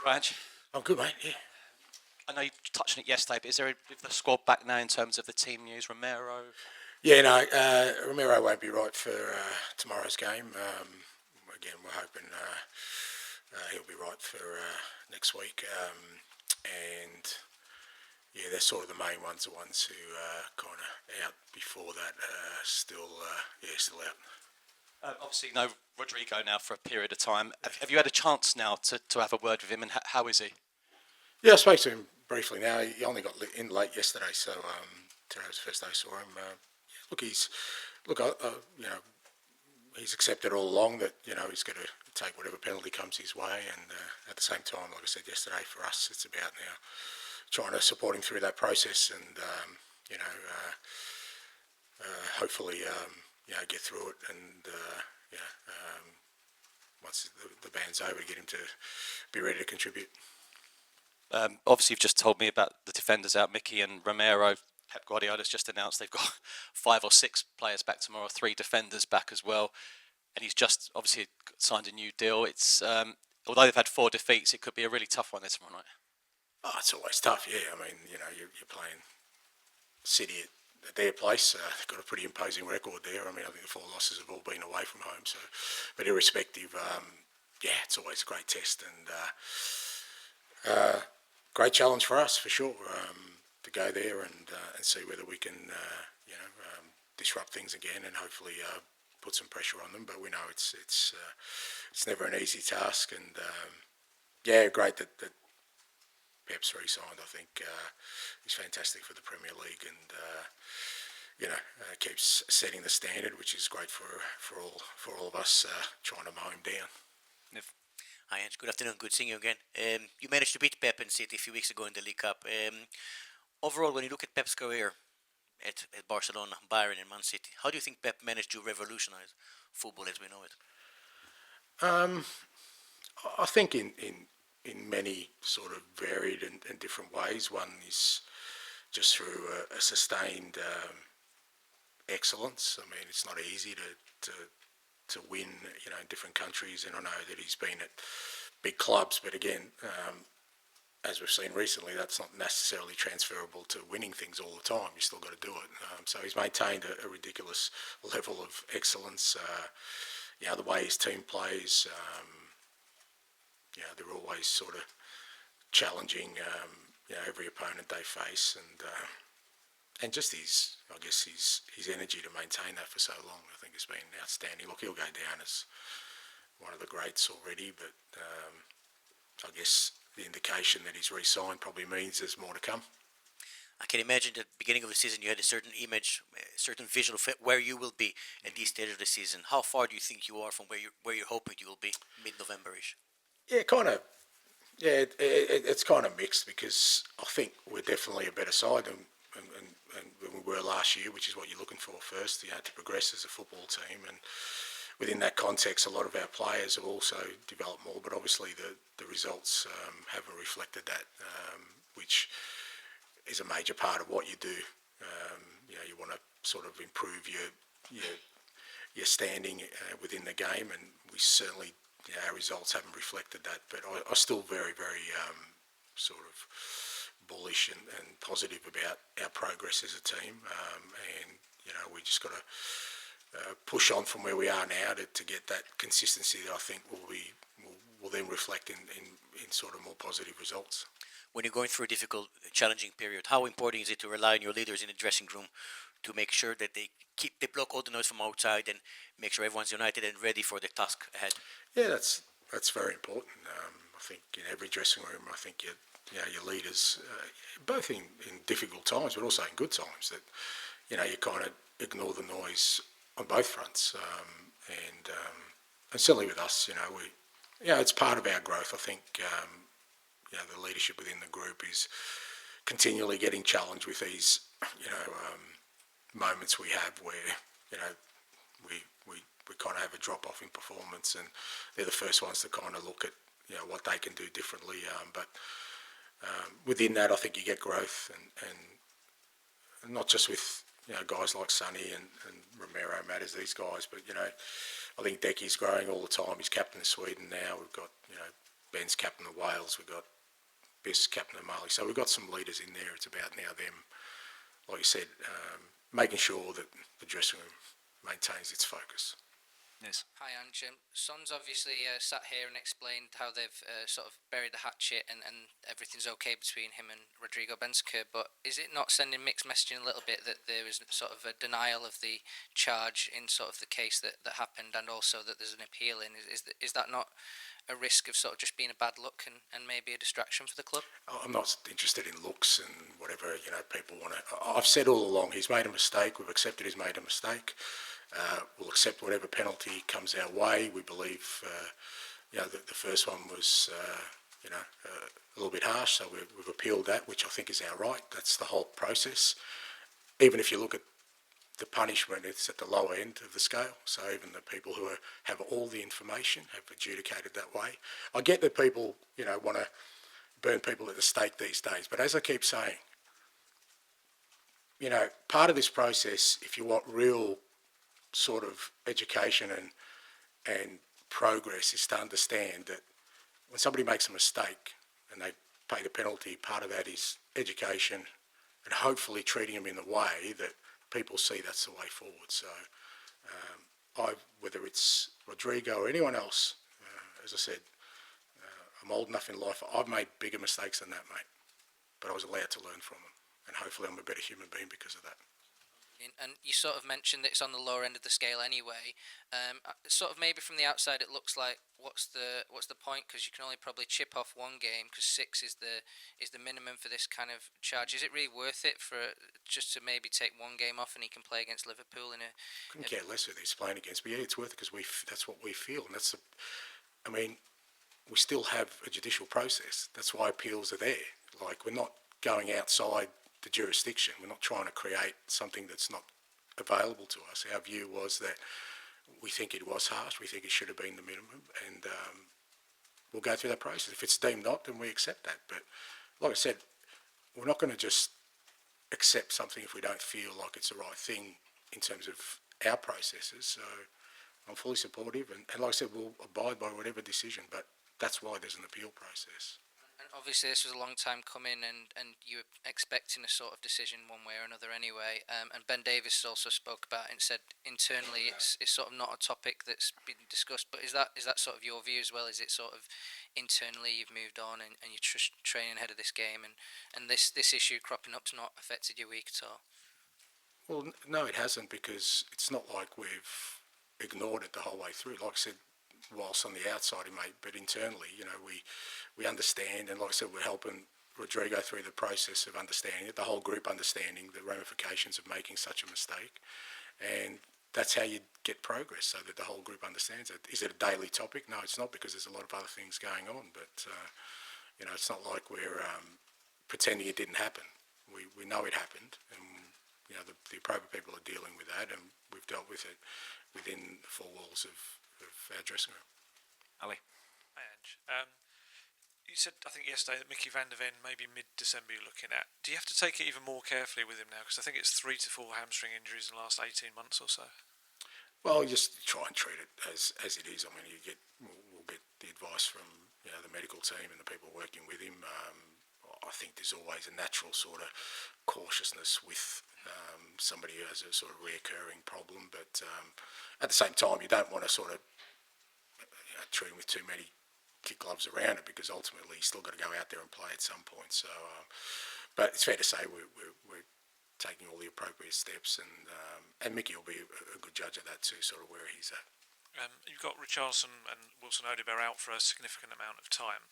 Ange? I'm good, mate. Yeah. I know you touched on it yesterday, but is there the squad back now in terms of the team news? Romero? Yeah, no, Romero won't be right for tomorrow's game. Again, we're hoping he'll be right for next week. And yeah, they're sort of the main ones, the ones who kind of out before that, still out. Obviously, no Rodrigo now for a period of time. Have you had a chance now to have a word with him, and how is he? Yeah, I spoke to him briefly now. He only got in late yesterday, so today was the first day I saw him. He's accepted all along that he's going to take whatever penalty comes his way, and at the same time, like I said yesterday, for us it's about now trying to support him through that process, and hopefully get through it, and once the ban's over, get him to be ready to contribute. Obviously, you've just told me about the defenders out, Mickey and Romero. Pep Guardiola's just announced they've got 5 or 6 players back tomorrow, 3 defenders back as well. And he's just obviously signed a new deal. It's although they've had 4 defeats, it could be a really tough one this tomorrow night. Oh, it's always tough, yeah. I mean, you're playing City at their place. They've got a pretty imposing record there. I mean, I think the 4 losses have all been away from home. So, but irrespective, it's always a great test, and great challenge for us for sure, to go there and see whether we can disrupt things again, and hopefully put some pressure on them. But we know it's never an easy task, and great that Pep's re-signed. I think he's fantastic for the Premier League, and keeps setting the standard, which is great for all of us trying to mow him down. Hi, Ange. Good afternoon. Good seeing you again. You managed to beat Pep and City a few weeks ago in the League Cup. Overall, when you look at Pep's career at Barcelona, Bayern and Man City, how do you think Pep managed to revolutionize football as we know it? I think in many sort of varied and different ways. One is just through a sustained excellence. I mean, it's not easy to win, in different countries, and I know that he's been at big clubs, but again, as we've seen recently, that's not necessarily transferable to winning things all the time. You still got to do it. So he's maintained a ridiculous level of excellence. The way his team plays, they're always sort of challenging, every opponent they face, and just his energy to maintain that for so long, I think has been outstanding. Look, he'll go down as one of the greats already, but I guess the indication that he's re-signed probably means there's more to come. I can imagine at the beginning of the season you had a certain image, a certain vision of where you will be at this stage of the season. How far do you think you are from where you're hoping you will be mid-November-ish? Yeah, it's kind of mixed, because I think we're definitely a better side than we were last year, which is what you're looking for first, to progress as a football team. And within that context, a lot of our players have also developed more, but obviously the results haven't reflected that, which is a major part of what you do. You want to sort of improve your standing within the game, and we certainly, our results haven't reflected that. But I'm still very, very sort of bullish and positive about our progress as a team, and we just got to push on from where we are now to get that consistency that I think will then reflect in sort of more positive results. When you're going through a difficult, challenging period, how important is it to rely on your leaders in the dressing room to make sure that they block all the noise from outside and make sure everyone's united and ready for the task ahead? Yeah, that's very important. I think in every dressing room, I think your leaders, both in difficult times, but also in good times, that you kind of ignore the noise on both fronts, and certainly with us, it's part of our growth. I think the leadership within the group is continually getting challenged with these moments we have where we kind of have a drop off in performance, and they're the first ones to kind of look at what they can do differently. But within that, I think you get growth, and not just with guys like Sonny and Romero matters, these guys, but I think Decky's growing all the time. He's captain of Sweden now. We've got Ben's captain of Wales. We've got Biss, captain of Mali. So we've got some leaders in there. It's about now them, like you said, making sure that the dressing room maintains its focus. Yes. Hi Ange. Son's obviously sat here and explained how they've sort of buried the hatchet and everything's okay between him and Rodrigo Bentancur, but is it not sending mixed messaging a little bit that there is sort of a denial of the charge in sort of the case that happened, and also that there's an appeal in? Is that not a risk of sort of just being a bad look and maybe a distraction for the club? I'm not interested in looks and whatever, people want to... I've said all along, he's made a mistake. We've accepted he's made a mistake. We'll accept whatever penalty comes our way. We believe, the first one was, a little bit harsh, so we've appealed that, which I think is our right. That's the whole process. Even if you look at the punishment, it's at the lower end of the scale. So even the people who have all the information have adjudicated that way. I get that people, want to burn people at the stake these days, but as I keep saying, part of this process, if you want real sort of education and progress, is to understand that when somebody makes a mistake and they pay the penalty, part of that is education and hopefully treating them in a way that people see that's the way forward. So whether it's Rodrigo or anyone else, as I said, I'm old enough in life, I've made bigger mistakes than that, mate, but I was allowed to learn from them, and hopefully I'm a better human being because of that. And you sort of mentioned that it's on the lower end of the scale anyway. Sort of maybe from the outside it looks like what's the point, because you can only probably chip off one game because 6 is the minimum for this kind of charge. Is it really worth it for just to maybe take one game off and he can play against Liverpool in a? Couldn't care less who he's playing against, but yeah, it's worth it because that's what we feel, and we still have a judicial process. That's why appeals are there. Like, we're not going outside the jurisdiction. We're not trying to create something that's not available to us. Our view was that we think it was harsh. We think it should have been the minimum, and we'll go through that process. If it's deemed not, then we accept that. But like I said, we're not going to just accept something if we don't feel like it's the right thing in terms of our processes. So I'm fully supportive, and like I said, we'll abide by whatever decision, but that's why there's an appeal process. And obviously this was a long time coming, and you were expecting a sort of decision one way or another anyway. And Ben Davies also spoke about it and said internally it's sort of not a topic that's been discussed. But is that sort of your view as well? Is it sort of internally you've moved on and you're training ahead of this game, and this issue cropping up's not affected your week at all? Well, no, it hasn't, because it's not like we've ignored it the whole way through. Like I said, whilst on the outside, mate, but internally, we understand, and like I said, we're helping Rodrigo through the process of understanding it, the whole group understanding the ramifications of making such a mistake, and that's how you get progress, so that the whole group understands it. Is it a daily topic? No, it's not, because there's a lot of other things going on, but, it's not like we're pretending it didn't happen. We know it happened, and, the appropriate people are dealing with that, and we've dealt with it within the four walls of our dressing room. Ali. Hi, Ange. You said, I think yesterday, that Mickey van der Ven maybe mid-December you're looking at. Do you have to take it even more carefully with him now? Because I think it's 3 to 4 hamstring injuries in the last 18 months or so. Well, you just try and treat it as it is. I mean, we'll get the advice from the medical team and the people working with him. I think there's always a natural sort of cautiousness with somebody who has a sort of reoccurring problem, but at the same time, you don't want to sort of treat him with too many kid gloves around it, because ultimately he's still got to go out there and play at some point. So, but it's fair to say we're taking all the appropriate steps, and Mickey will be a good judge of that too, sort of where he's at. You've got Richarlison and Wilson-Odobert out for a significant amount of time.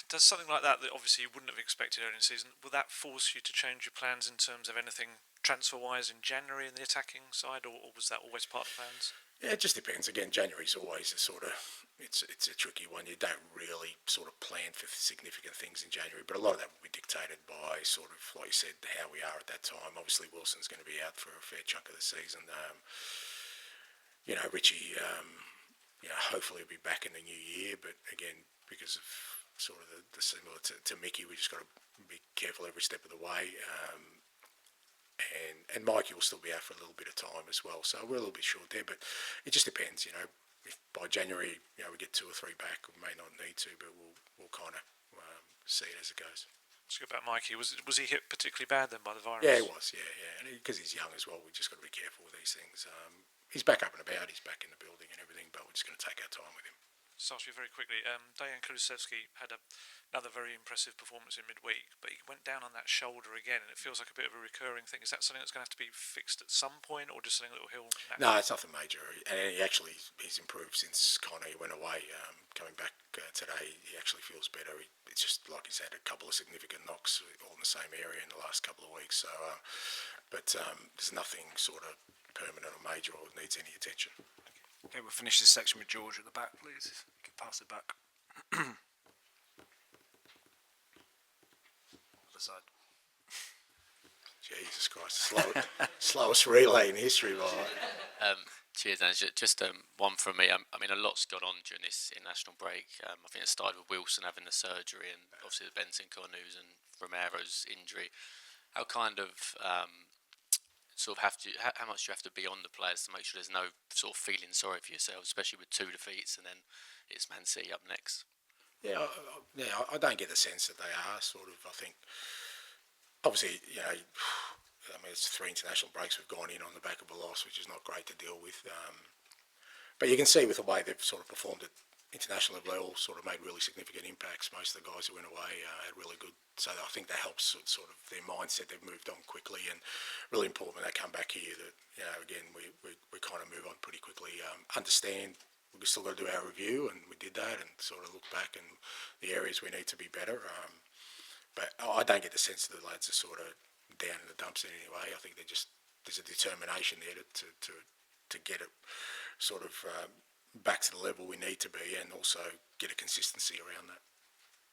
Does something like that obviously you wouldn't have expected early in the season, will that force you to change your plans in terms of anything transfer-wise in January in the attacking side, or was that always part of the plans? Yeah, it just depends. Again, January's always a sort of, it's a tricky one. You don't really sort of plan for significant things in January, but a lot of that will be dictated by sort of, like you said, how we are at that time. Obviously, Wilson's going to be out for a fair chunk of the season. Richie, hopefully will be back in the new year, but again, because of sort of the similar to Mickey, we just got to be careful every step of the way. And Mikey will still be out for a little bit of time as well, so we're a little bit short there, but it just depends. if by January, we get 2 or 3 back, we may not need to, but we'll kind of see it as it goes. Let's go about Mikey. Was he hit particularly bad then by the virus? Yeah, he was. Yeah, and because he's young as well, we just got to be careful with these things. He's back up and about. He's back in the building and everything, but we're just going to take our time with him. Just ask you very quickly. Kulusevski had another very impressive performance in midweek, but he went down on that shoulder again, and it feels like a bit of a recurring thing. Is that something that's going to have to be fixed at some point, or just something that will heal? No, it's nothing major. And he's improved since Connor went away. Coming back today, he actually feels better. It's just like he's had a couple of significant knocks all in the same area in the last couple of weeks. So, but there's nothing sort of permanent or major or needs any attention. Okay, we'll finish this section with George at the back, please. If you can pass it back. Other side. Jesus Christ, slowest relay in history, by Cheers, Ange. Just one from me. I mean, a lot's gone on during this international break. I think it started with Wilson having the surgery and obviously the Bentancur news and Romero's injury. How kind of how much do you have to be on the players to make sure there's no sort of feeling sorry for yourselves, especially with 2 defeats and then it's Man City up next? Yeah, I don't get the sense that they are sort of. I think, obviously, it's 3 international breaks we've gone in on the back of a loss, which is not great to deal with. But you can see with the way they've sort of performed at international level, they all sort of made really significant impacts. Most of the guys who went away had really good. So I think that helps sort of their mindset. They've moved on quickly, and really important when they come back here that again we kind of move on pretty quickly. Understand we've still got to do our review, and we did that, and sort of look back and the areas we need to be better. But I don't get the sense that the lads are sort of down in the dumps in any way. I think there's a determination there to get it sort of back to the level we need to be, and also get a consistency around that.